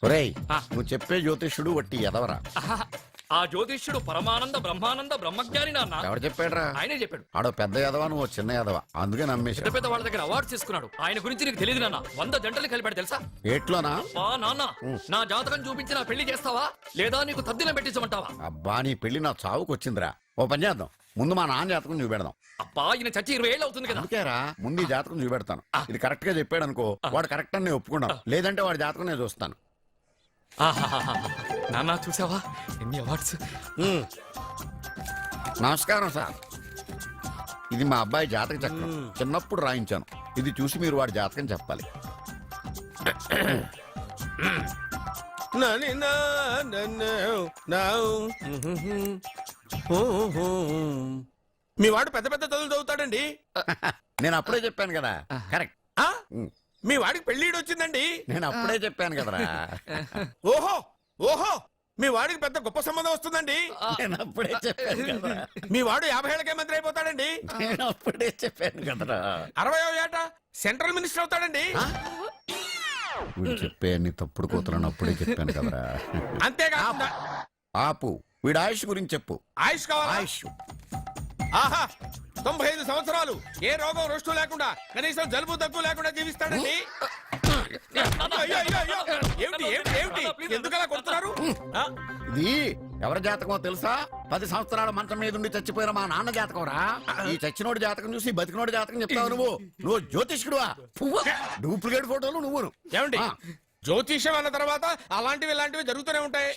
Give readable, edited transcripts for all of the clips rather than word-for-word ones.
ఒరేయ్ నువ్వు చెప్పే జ్యోతిష్యుడు వట్టి ఎదవరా? ఆ జ్యోతిష్యుడు పరమానంద బ్రహ్మానంద బ్రహ్మజ్ఞాని నాన్న. ఎవరు చెప్పాడురా? ఆయనే చెప్పాడు. ఆడో పెద్ద ఎదవా, నువ్వు చిన్న ఎదవా, అందుకే నమ్మేశా. పెద్ద పెద్ద వాళ్ళ దగ్గర అవార్డు తీసుకున్నాడు. ఆయన గురించి నీకు తెలియదు నాన్న. 100 జంటలు కలిపాడు తెలుసా? ఏట్లోనా? నాన్న నా జాతకం చూపించి నా పెళ్లి చేస్తావా లేదా నీకు తద్దిలం పెట్టించమంటావా? అబ్బా నీ పెళ్లి నా చావుకు వచ్చిందిరా. ఓ పని చేద్దాం, ముందు మా నాన్న జాతకం చూపెడదాం. అబ్బా ఈయన చచ్చి 20 ఏళ్ళు అవుతుంది కదా. అందుకేరా ముందు ఈ జాతకం చూపెడతాను. ఇది కరెక్ట్ గా చెప్పాడు అనుకో, వాడు కరెక్ట్ అని నేను ఒప్పుకున్నాను. లేదంటే వాడి జాతకం నేను చూస్తాను. నాన్న చూసావా ఎన్ని అవార్డ్స్? నమస్కారం సార్, ఇది మా అబ్బాయి జాతక చక్రం. చిన్నప్పుడు రాయించాను. ఇది చూసి మీరు వాడి జాతకం చెప్పాలి. మీ వాడు పెద్ద పెద్ద చదువులు చదువుతాడండి. నేను అప్పుడే చెప్పాను కదా. కరెక్ట్. మీ వాడికి పెళ్లిడు వచ్చిందండి. నేను అప్పుడే చెప్పాను కదరా. ఓహో ఓహో మీ వాడికి పెద్ద గొప్ప సంబంధం వస్తుందండి. నేను అప్పుడే చెప్పాను కదరా. మీ వాడు 50 ఏళ్ళకే మంత్రి అయిపోతాడండి. నేను అప్పుడే చెప్పాను కదరా. 60వ ఏట సెంట్రల్ మినిస్టర్ అవుతాడండి. వీడు చెప్పే నీ తప్పుడు కూతురని అప్పుడే చెప్పాను కదరా. అంతేకాకుండా ఆపు, వీడు ఆయుష్ గురించి చెప్పు. ఆయుష్ కావాలా? ఆయుష్ ఆహా 95 సంవత్సరాలు ఏ రోగం రుష్టు లేకుండా కనీసం జలుబు దగ్గు లేకుండా జీవిస్తాడండి. అయ్యో, అయ్యో, అయ్యో. ఏమిటి ఏమిటి ఏమిటి ఎందుకలా కొడుతున్నారు? ఇది ఎవరి జాతకమో తెలుసా? 10 సంవత్సరాల మంచం మీద ఉండి చచ్చిపోయిన మా నాన్న జాతకం రా. ఈ చచ్చినోడి జాతకం చూసి బతికినోడి జాతకం చెప్తావు నువ్వు జ్యోతిష్కుడువా? డూప్లికేట్ ఫోటోలు నువ్వు. ఏమండి జ్యోతిష్యం అన్న తర్వాత అలాంటివి ఇలాంటివి జరుగుతూనే ఉంటాయి.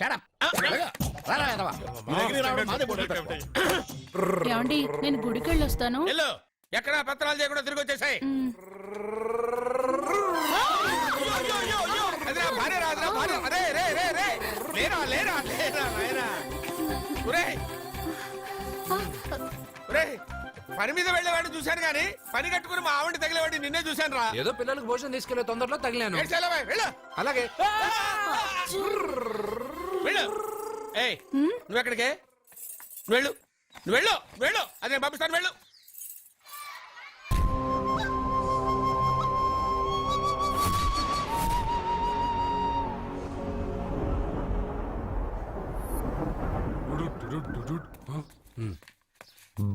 ఏమండి నేను గుడికెళ్ళి వస్తాను. ఎక్కడ పత్రాలు చేయకుండా తిరిగి వచ్చేసాయి. పని మీద వెళ్ళేవాడిని చూశాను గానీ పని కట్టుకుని మా ఆవిడ తగిలేవాడిని నిన్నే చూశాను రా. ఏదో పిల్లలకు భోజనం తీసుకెళ్లే తొందరలో తగిలాను. అలాగే వెళ్ళు. ఏయ్ నువ్వెక్కడికే? వెళ్ళు నువ్వు వెళ్ళు వెళ్ళు. అదే పంపిస్తాను వెళ్ళు.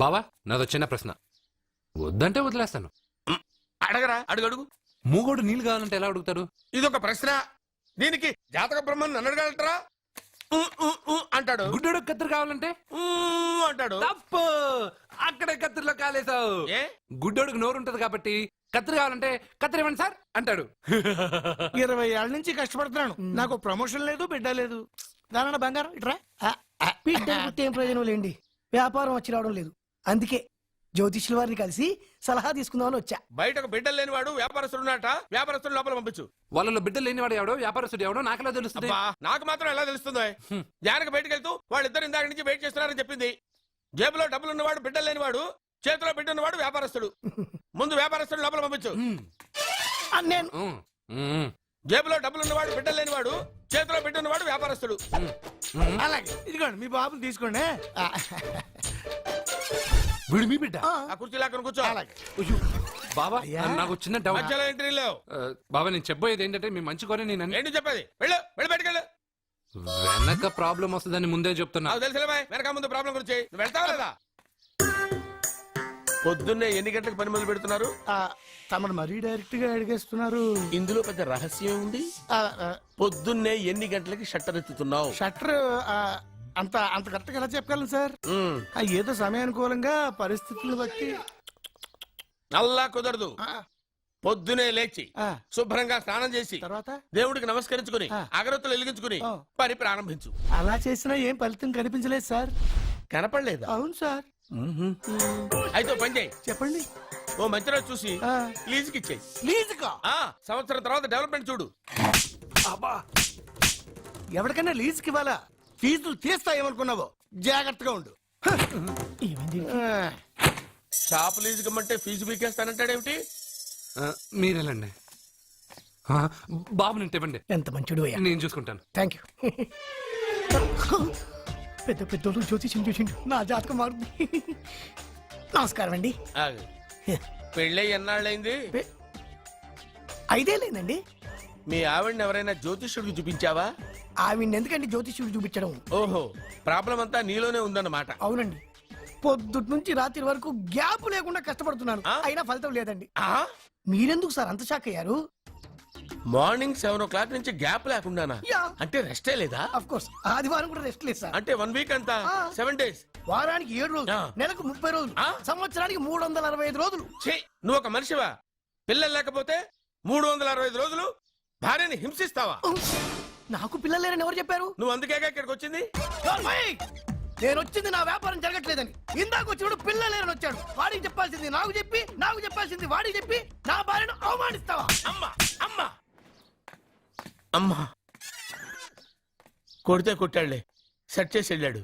బావా నాదో చిన్న ప్రశ్న. వద్దంటే వదిలేస్తాను. అడగరా, అడుగు అడుగు. మూగోడు నీళ్ళు కావాలంటే ఎలా అడుగుతాడు? ఇదొక ప్రశ్న. దీనికి జాతక బ్రహ్మను నన్ను అడగలటరా? అంటాడు. గుడ్డోడు కత్తిరి కావాలంటే అంటాడు. తప్పు, అక్కడే కత్తిరిలో కాలేసావు. ఏ గుడ్డోడుకు నోరు ఉంటది కాబట్టి కత్తిరి కావాలంటే కత్తిరి ఇవ్వండి సార్ అంటాడు. 20 ఏళ్ల నుంచి కష్టపడుతున్నాను, నాకు ప్రమోషన్ లేదు, బిడ్డ లేదు. దాని బంగారం ఇట్రా. బిడ్డ ఏం ప్రయోజనం లేండి, వ్యాపారం వచ్చి రావడం లేదు. అందుకే జ్యోతిష్యుల వారిని కలిసి సలహా తీసుకుందామని వచ్చా. బయటకు బిడ్డలు లేనివాడు వ్యాపారస్తుడు ఉన్నట. వ్యాపారస్తుడు లోపల పంపించు. వాళ్ళలో బిడ్డలు లేనివాడు ఎవడో వ్యాపారస్తుడు ఎవడో నాకెలా తెలుస్తుంది? నాకు మాత్రం ఎలా తెలుస్తుందో? జానకి బయటకు వెళ్తూ వాళ్ళిద్దరు ఇందాక నుంచి వెయిట్ చేస్తున్నారని చెప్పింది. జేబులో డబ్బులు ఉన్నవాడు బిడ్డలు లేనివాడు, చేతిలో బిడ్డ ఉన్నవాడు వ్యాపారస్తుడు. ముందు వ్యాపారస్తుడు లోపల పంపించు. నేను జేబులో డబ్బులు ఉన్నవాడు బిడ్డలు లేనివాడు, చేతిలో బిడ్డ ఉన్నవాడు వ్యాపారస్తుడు. అలాగే ఇదిగోండి మీ బాబుని తీసుకోండి. వీడు మీ బిడ్డ? ఆ కుర్చీ లాక్కను కూర్చో. బాబా నాకు చిన్న డౌట్. మధ్యలో ఎంట్రీ లేవు. బాబా నేను చెప్పబోయేది ఏంటంటే మీ మంచి కోరే నేను ఏంటి చెప్పేది? వెళ్ళు వెళ్ళి బయటకు వెళ్ళు. వెనక ప్రాబ్లం వస్తుందని ముందే చెప్తున్నా. నాకు తెలుసులే బాయ్, వెనక ముందు ప్రాబ్లం గురించి. నువ్వు వెళ్తావా లేదా? పొద్దున్నే ఎన్ని గంటలకు పని మొదలు పెడుతున్నారు? తమను మరీ డైరెక్ట్ గా అడిగేస్తున్నారు. ఇందులో పెద్ద రహస్యం ఉంది. పొద్దున్నే ఎన్ని గంటలకి షట్టర్ ఎత్తుతున్నావు? షట్టర్ అంత అంత కరెక్ట్ గా ఎలా చెప్పగలను సార్? ఏదో సమయానుకూలంగా పరిస్థితులను బట్టి. నల్లా కుదరదు. పొద్దునే లేచి శుభ్రంగా స్నానం చేసి తర్వాత దేవుడికి నమస్కరించుకుని అగరత్తులు వెలిగించుకుని పని ప్రారంభించు. అలా చేసినా ఏం ఫలితం కనిపించలేదు సార్. కనపడలేదు? అవును సార్. అయితే పని చేయి. చెప్పండి. ఓ మంచి రోజు చూసి లీజుకి ఇచ్చేయి. లీజుకా? సంవత్సరం తర్వాత డెవలప్మెంట్ చూడు. ఎవరికైనా లీజుకి ఇవ్వాలా? ఫీజులు తీస్తాయేమనుకున్నావో, జాగ్రత్తగా ఉండు. షాప్ లీజుకి ఇమ్మంటే ఫీజు పీకేస్తానంటాడేమిటి? మీరేలండి బాబు, నేను ఇవ్వండి. ఎంత మంచిడు అయ్యా, నేను చూసుకుంటాను. Thank you. పెద్ద పెద్దోళ్ళు జ్యోతిష్యం చూసిండు, నా జాతకం మారుంది. నమస్కారం అండి. పెళ్ళై ఎన్నాళ్ళైంది? 5 ఏళ్ళైందండి. మీ ఆవిడని ఎవరైనా జ్యోతిష్యుడికి చూపించావా? ఆవిడ ఎందుకండి జ్యోతిష్యుడు చూపించడం? ఓహో, ప్రాబ్లం అంతా నీలోనే ఉందన్నమాట. అవునండి, పొద్దుటి నుంచి రాత్రి వరకు గ్యాప్ లేకుండా కష్టపడుతున్నాను, అయినా ఫలితం లేదండి. ఆ? మీరెందుకు సార్ అంత షాక్ అయ్యారు? మార్నింగ్ 7 o'clock నుంచి గ్యాప్ లేకుండానా? యా. అంటే రెస్టే లేదా? ఆఫ్ కోర్స్ ఆదివారం కూడా రెస్ట్ లేదు సార్. అంటే 1 week అంతా ఆ. 7 days. వారానికి 7 రోజులు, ఆ. నెలకు 30 రోజులు, ఆ. సంవత్సరానికి 365 రోజులు. ఛీ, నువ్వు ఒక మనిషివా? పిల్లలు లేకపోతే 365 రోజులు భార్యని హింసిస్తావా? నాకు పిల్లలు లేరని ఎవరు చెప్పారు? నువ్వు అందుకేగా ఇక్కడికి వచ్చింది. ఓయ్! నేను వచ్చింది నా వ్యాపారం జరగట్లేదని. ఇందాక వచ్చినప్పుడు పిల్లలు లేరని వచ్చాడు. వాడికి చెప్పాల్సింది నాకు చెప్పి, నాకు చెప్పాల్సింది వాడికి చెప్పి నా భార్యను అవమానిస్తావా? అమ్మా అమ్మా అమ్మా, కొడితే కొట్టాడులే, సెట్ చేసి వెళ్ళాడు.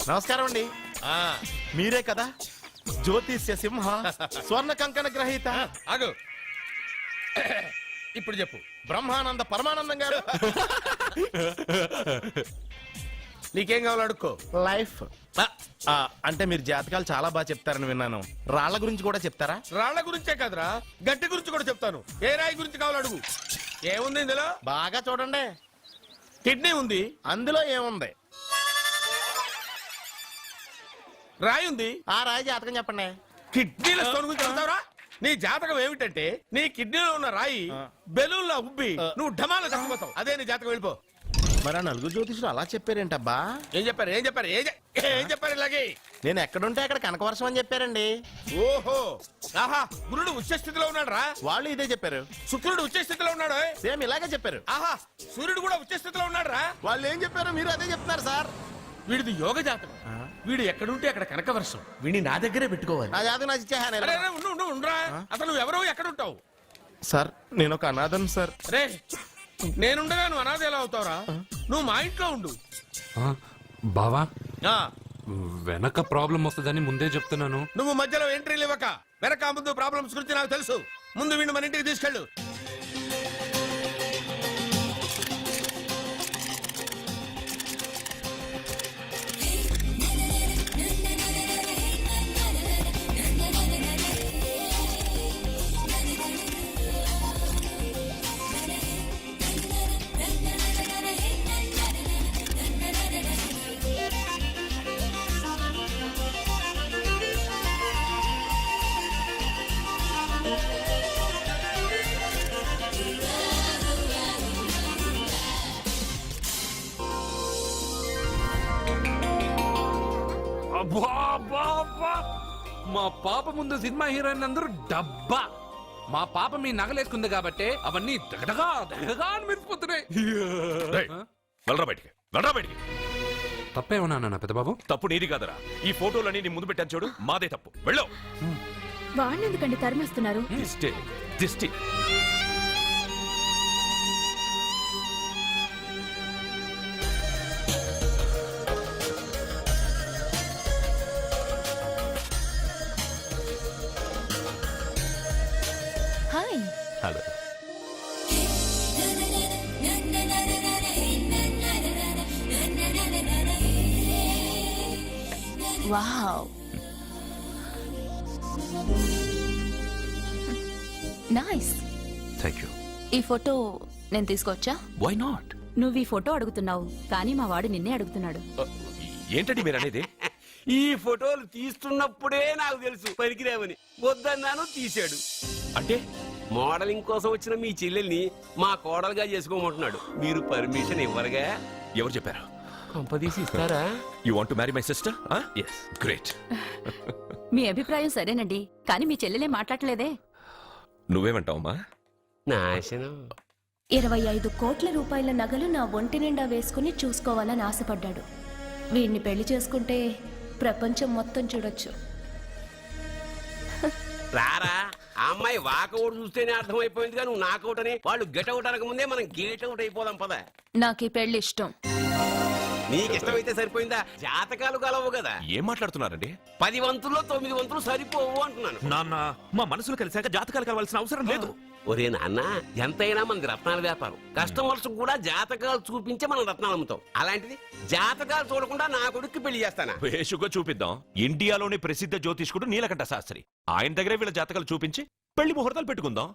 నమస్కారం అండి. ఆ, మీరే కదా జ్యోతిష్య సింహ స్వర్ణ కంకణ గ్రహీత ఆగు. ఇప్పుడు చెప్పు. బ్రహ్మానంద పరమానందం గారు. నీకేం కావాలో అడుక్కో. లైఫ్ అంటే మీరు జాతకాలు చాలా బాగా చెప్తారని విన్నాను. రాళ్ల గురించి కూడా చెప్తారా? రాళ్ల గురించే కదరా, గట్టి గురించి కూడా చెప్తాను. ఏ రాయి గురించి కావాలో అడుగు. ఏముంది ఇందులో? బాగా చూడండి. కిడ్నీ ఉంది. అందులో ఏముంది? రాయి ఉంది. ఆ రాయి జాతకం చెప్పండి. కిడ్నీల స్టోన్ గురించి చెప్తావురా? నీ జాతకం ఏమిటంటే నీ కిడ్నీలో ఉన్న రాయి బెలూన్లా ఉబ్బి నువ్వు ఢమాలో చచ్చిపోతావు. అదే నీ జాతకం. వెళ్ళిపో. మరి ఆ నలుగురు జ్యోతిషులు అలా చెప్పారేంటబ్బా? ఏం చెప్పారు? ఏం చెప్పారు? ఏం చెప్పారు ఇలాగే? నేను ఎక్కడుంటే అక్కడ కనకవర్షం అని చెప్పారండి. ఓహో, ఆహా, గురుడు ఉచ్చ స్థితిలో ఉన్నాడు రా. వాళ్ళు ఇదే చెప్పారు. శుక్రుడు ఉచ్చ స్థితిలో ఉన్నాడు. సేమ్ ఇలాగే చెప్పారు. ఆహా, సూర్యుడు కూడా ఉచ్చ స్థితిలో ఉన్నాడు రా. వాళ్ళు ఏం చెప్పారు మీరు అదే చెప్తున్నారు సార్. వీడిది యోగ జాతకం. వీడు ఎక్కడుంటే అక్కడ కనకవర్షం. వీడిని నా దగ్గరే పెట్టుకోవాలి. నా జాతకం నాకు ఇచ్చేహాను. అరే, అరే, ఉండురా. అసలు నువ్వు ఎవరో ఎక్కడుంటావు? సార్ నేను ఒక అనాథం సార్. రే, నేనుండగా నువ్వు అనాథ ఎలా అవుతావురా? నువ్వు మా ఇంట్లో ఉండు. బావా, ఆ, వెనక ప్రాబ్లం వస్తుందని ముందే చెప్తున్నాను. నువ్వు మధ్యలో ఎంట్రీలు ఇవ్వక. వెనక ముందు ప్రాబ్లమ్స్ గురించి నాకు తెలుసు. ముందు వీడిని మన ఇంటికి తీసుకెళ్ళు. అబ్బా, అబ్బా, అబ్బా. మా పాప ముందు సినిమా హీరోయిన్ అందరూ డబ్బా. మా పాప మీ నగలేసుకుంది కాబట్టి అవన్నీ దగదగా దగదగా అని మెరిసిపోతున్నాయి. వెళ్ళరా బయటికి, వెళ్ళరా బయటికి. తప్పేమన్నా నాన్న పెద్ద బాబు? తప్పు నీది కాదరా. ఈ ఫోటోలన్నీ నీ ముందు పెట్టాను చూడు, మాదే తప్పు. వెళ్ళు. వాడిని ఎందుకండి తరిమేస్తున్నారు? దిష్టి, దిష్టి. Hi. Hello. Wow, nice. Thank you. ఈ ఫోటో నేను తీసుకోవచ్చా? Why not? నువ్వు ఈ ఫోటో అడుగుతున్నావు, కానీ మా వాడు నిన్నే అడుగుతున్నాడు. ఏంటండి మీరు అనేది? ఈ ఫోటోలు తీస్తున్నప్పుడే నాకు తెలుసు పనికిరావని. వద్దన్నాను, తీశాడు. అంటే మోడలింగ్ కోసం వచ్చిన మీ చెల్లెల్ని మా కోడలుగా చేసుకోమంటున్నాడు. మీరు పర్మిషన్ ఇవ్వరుగా? ఎవరు చెప్పారు? కంపదీసి ఇస్తారా? You want to marry my sister? yes, great. మీ అభిప్రాయం సరేనండి, కానీ మీ చెల్లెలే మాట్లాడలేదే. నువ్వేమంటావమ్మా? నాశనం. 25 కోట్ల రూపాయల నగలు నా ఒంటి నిండా వేసుకుని చూసుకోవాలని ఆశపడ్డాడు. వీడిని పెళ్లి చేసుకుంటే ప్రపంచం మొత్తం చూడొచ్చు. రారా, ఆ అమ్మాయి వాకౌట్ చూస్తేనే అర్థమైపోయిందిగా నువ్వు నాకౌట్ అని. వాళ్ళు గెటౌట్ అనక ముందే మనం గేట్ అవుట్ అయిపోదాం పద. నాకు ఈ పెళ్లి ఇష్టం. నీకు ఇష్టమైతే సరిపోయిందా? జాతకాలు కలవు కదా. ఏం మాట్లాడుతున్నారండి 10 వంతుల్లో 9 వంతులు సరిపోవు అంటున్నాను. నాన్న మా మనసులు కలిసాక జాతకాలు కావాల్సిన అవసరం లేదు. ఒరే నాన్న, ఎంతైనా మనది రత్నాల వ్యాపారం. కస్టమర్స్ కూడా జాతకాలు చూపించే మనం రత్నాలు అమ్ముతాం. అలాంటిది జాతకాలు చూడకుండా నా కొడుక్కి పెళ్లి చేస్తానా? వేషుగా చూపిద్దాం. ఇండియాలోని ప్రసిద్ధ జ్యోతిష్కుడు నీలకంఠ శాస్త్రి, ఆయన దగ్గరే వీళ్ళ జాతకాలు చూపించి పెళ్లి ముహూర్తాలు పెట్టుకుందాం.